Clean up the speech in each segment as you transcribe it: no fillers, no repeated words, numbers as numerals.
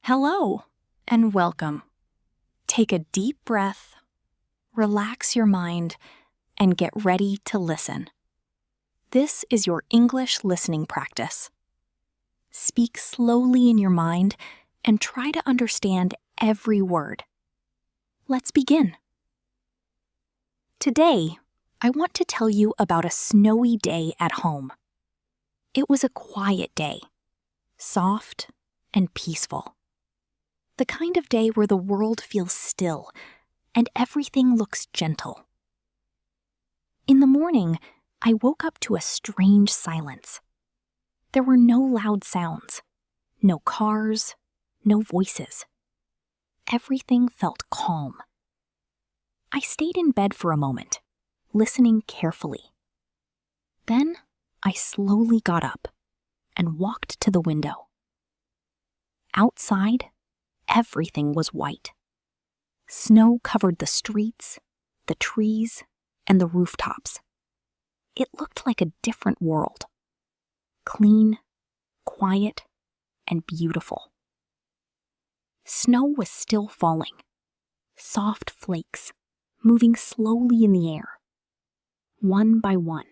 Hello and welcome. Take a deep breath, relax your mind, and get ready to listen. This is your English listening practice. Speak slowly in your mind and try to understand every word. Let's begin. Today, I want to tell you about a snowy day at home. It was a quiet day, soft and peaceful. The kind of day where the world feels still and everything looks gentle. In the morning, I woke up to a strange silence. There were no loud sounds, no cars, no voices. Everything felt calm. I stayed in bed for a moment, listening carefully. Then I slowly got up and walked to the window. Outside, everything was white. Snow covered the streets, the trees, and the rooftops. It looked like a different world. Clean, quiet, and beautiful. Snow was still falling. Soft flakes, moving slowly in the air. One by one,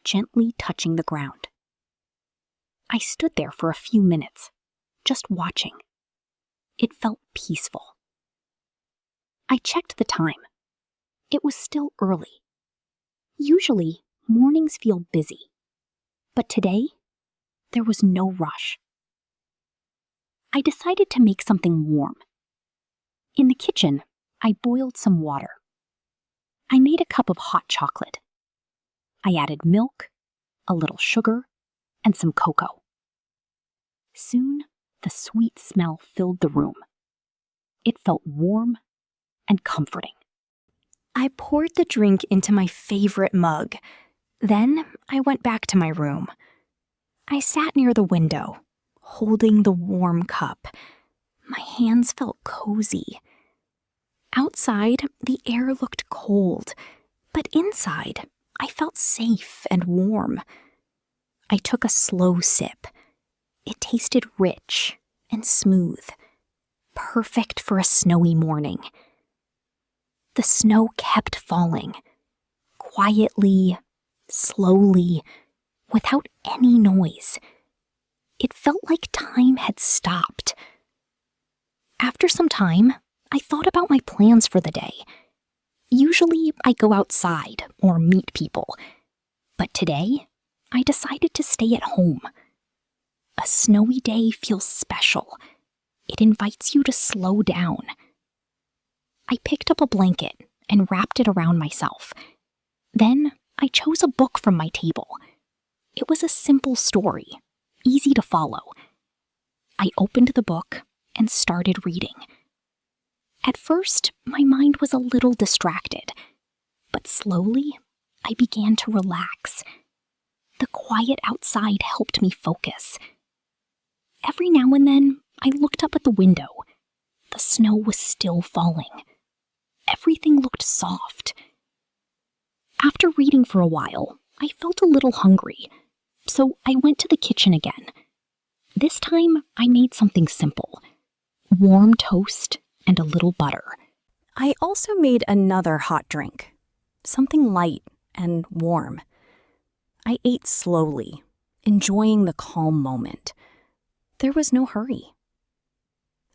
gently touching the ground. I stood there for a few minutes, just watching. It felt peaceful. I checked the time. It was still early. Usually, mornings feel busy. But today, there was no rush. I decided to make something warm. In the kitchen, I boiled some water. I made a cup of hot chocolate. I added milk, a little sugar, and some cocoa. Soon, the sweet smell filled the room. It felt warm and comforting. I poured the drink into my favorite mug. Then I went back to my room. I sat near the window, holding the warm cup. My hands felt cozy. Outside, the air looked cold, but inside, I felt safe and warm. I took a slow sip. It tasted rich and smooth, perfect for a snowy morning. The snow kept falling, quietly, slowly, without any noise. It felt like time had stopped. After some time, I thought about my plans for the day. Usually, I go outside or meet people, but today, I decided to stay at home. A snowy day feels special. It invites you to slow down. I picked up a blanket and wrapped it around myself. Then I chose a book from my table. It was a simple story, easy to follow. I opened the book and started reading. At first, my mind was a little distracted, but slowly, I began to relax. The quiet outside helped me focus. Every now and then, I looked up at the window. The snow was still falling. Everything looked soft. After reading for a while, I felt a little hungry, so I went to the kitchen again. This time, I made something simple: warm toast and a little butter. I also made another hot drink, something light and warm. I ate slowly, enjoying the calm moment. There was no hurry.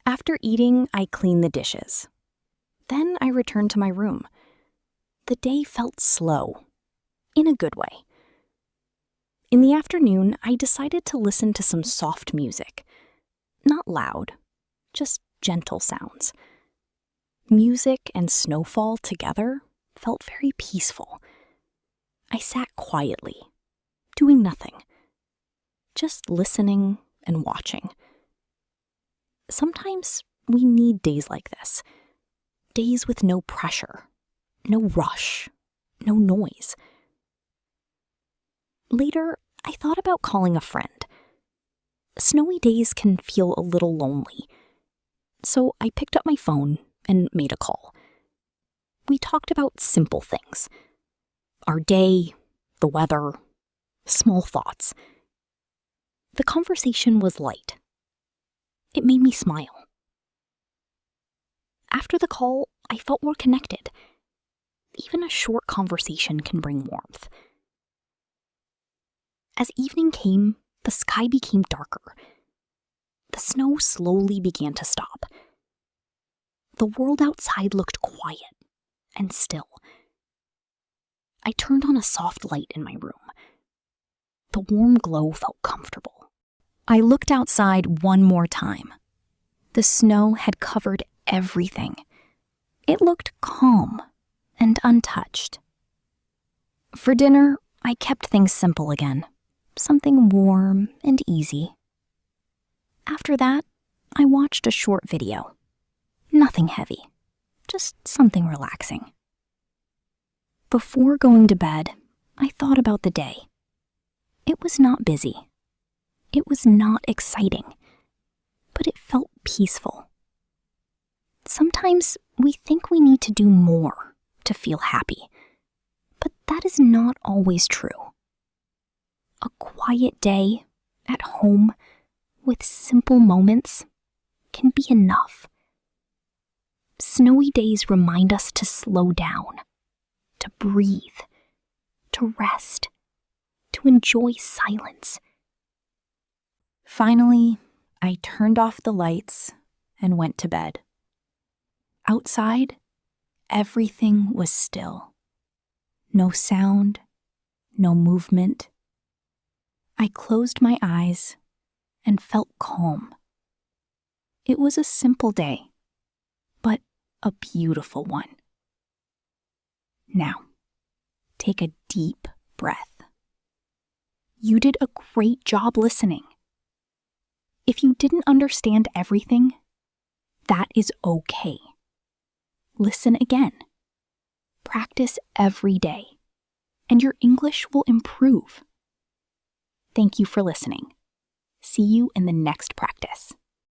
After eating, I cleaned the dishes. Then I returned to my room. The day felt slow, in a good way. In the afternoon, I decided to listen to some soft music. Not loud, just gentle sounds. Music and snowfall together felt very peaceful. I sat quietly, doing nothing, just listening and watching. Sometimes we need days like this. Days with no pressure, no rush, no noise. Later, I thought about calling a friend. Snowy days can feel a little lonely. So I picked up my phone and made a call. We talked about simple things. Our day, the weather, small thoughts. The conversation was light. It made me smile. After the call, I felt more connected. Even a short conversation can bring warmth. As evening came, the sky became darker. The snow slowly began to stop. The world outside looked quiet and still. I turned on a soft light in my room. The warm glow felt comfortable. I looked outside one more time. The snow had covered everything. It looked calm and untouched. For dinner, I kept things simple again. Something warm and easy. After that, I watched a short video. Nothing heavy, just something relaxing. Before going to bed, I thought about the day. It was not busy. It was not exciting, but it felt peaceful. Sometimes we think we need to do more to feel happy, but that is not always true. A quiet day at home with simple moments can be enough. Snowy days remind us to slow down, to breathe, to rest, to enjoy silence. Finally, I turned off the lights and went to bed. Outside, everything was still. No sound, no movement. I closed my eyes and felt calm. It was a simple day, but a beautiful one. Now, take a deep breath. You did a great job listening. If you didn't understand everything, that is okay. Listen again. Practice every day, and your English will improve. Thank you for listening. See you in the next practice.